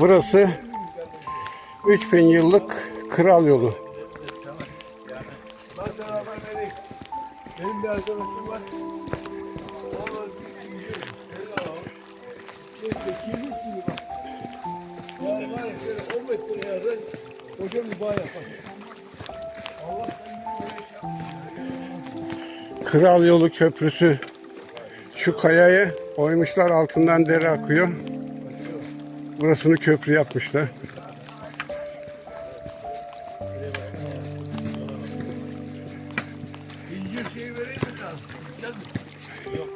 Burası 3000 yıllık kral yolu. Benim bir arkadaşım var. Yani var ya şöyle 10 metre yerden koca bir bağ yapar. Kral Yolu Köprüsü. Şu kayayı oymuşlar, altından dere akıyor. Burasını köprü yapmışlar. İncir şeyi vereyim mi sana? Yok.